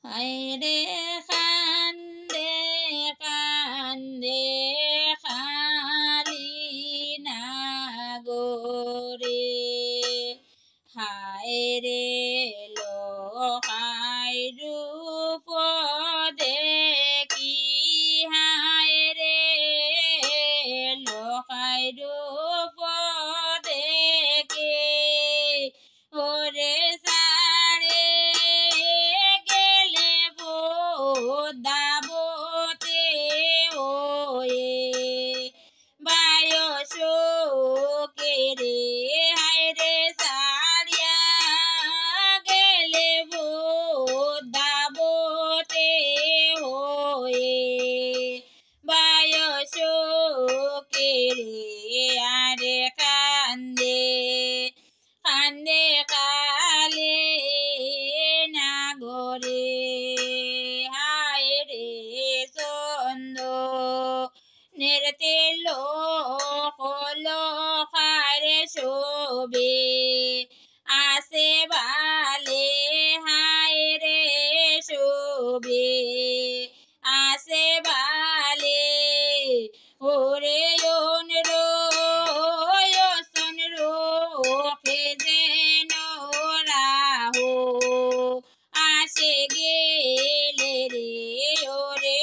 হায়রে কান্দে কান্দে খালি নাগরে হায়রে লোকাই রূপ দেখি হায়রে লোকাই রূপ দেখে ওরে সারে গেলে দাবতে ওয়ে বায়স কেরে হায়রে সারিয়া গেলে দাবতে হয়ে বায়স কেরে আরে কান্দে কান্দে কালে নাগরে হায়রে চন্দ নেরতে লোকারে শোবে আসে বালে হায়রে শোবে আসে বালে ওরে রোখে যেন রাহো আসে গেলে রে ওরে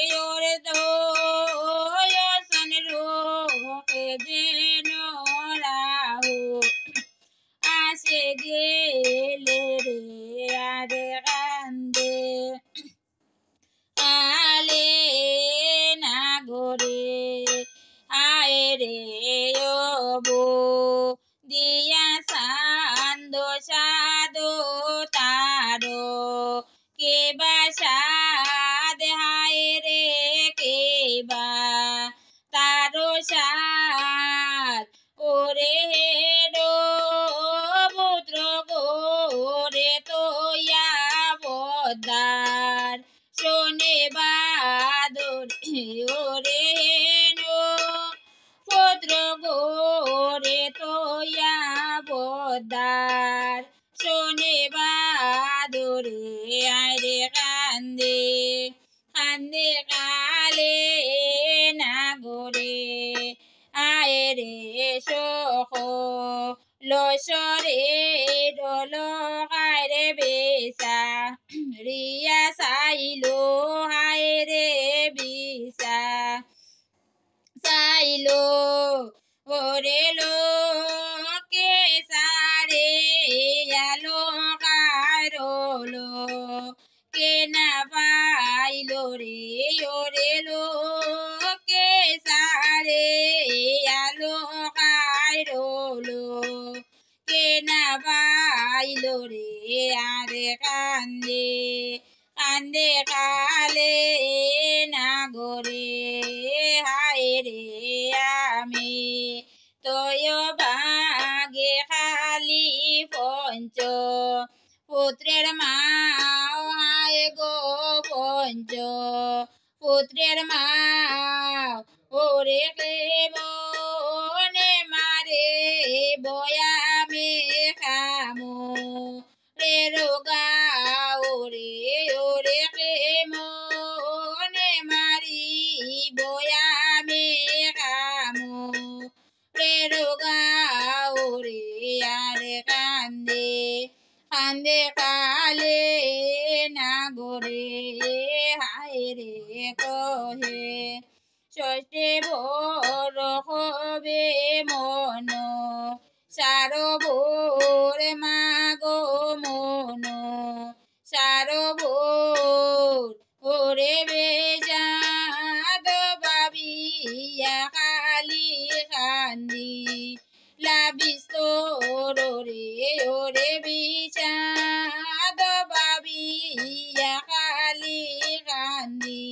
রোখে যেন রাহো আসে গেলে রে আরে কান্দে কালে নাগরে আয়রে ওবো দিয়া সান্দো সাদো তারো কেবা সাদ হায়রে কেবা তারো সাদ ওরে হেরো পুত্র গোরে তোয়া বদার শোনে বাদর ওরে হেনো পুত্র গোরে তোয়া বদার শোনে বাদরে আরে কান্দে কান্দে কালে নাগরে আয়রে সখ লসরে ডল হায়রে বেসা রিয়া সাইলো হায়রে বিসা সাইলো ওরে লোকে সারে আলো কারলো কে না পাইলো রে ওরে লোকে সারে আলো কারলো কে না পাইলো রে আরে কান্দে কান্দে কালে নাগরে হায়রে আমি তয় বাগে খালি পঞ্চ পুত্রের মাও হায় গো পঞ্চ পুত্রের মাও ওরে মনে মারে বয়ামে খামো রে রোগা ওরে ওরে মনে মারি বয়ামে খামো রে রোগা ওরে আরে কান্দে কান্দে কালে নাগরে হায়রে কহে ষষ্ঠে ভোর হবে মন সারো ভোর মাগো মন সারো ভোর ওরে বেজাদ বাবিয়া কালি কান্দি লাবিস্তর রে ওরে বিষাদ বাবিয়া কালি কান্দি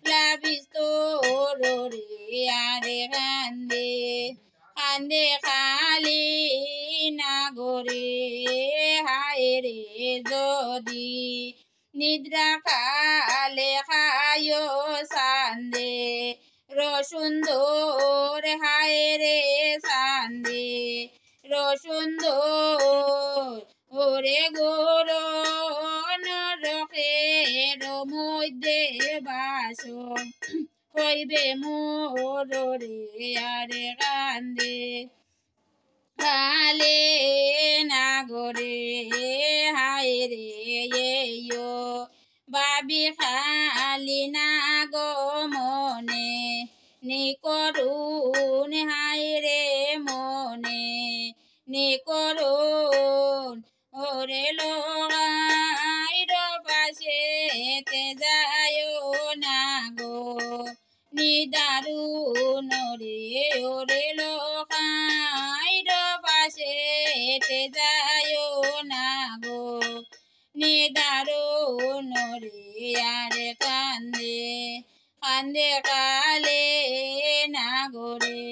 লাবিস্তর রে আরে কান্দে কান্দে কালি নাগরে হায়রে যদি নিদ্রা কালে খায় সান্দে রসুন্দর হায়রে সান্দে রসুন্দর ওরে গোর নরকে বাসো হইবে মোর রে আরে কান্দে কালে না গোরে হায় রে এয়ো বাবি খালি না গো মনে নিকরুন হায় রে মনে নিকরুন ওরে লোগাই পাশে তে যায় না গো নিদারুন রে ওরে লোকাই পাশে তে যায় না গো নিদারুন রে আরে কান্দে কান্দে কালে না গোরে।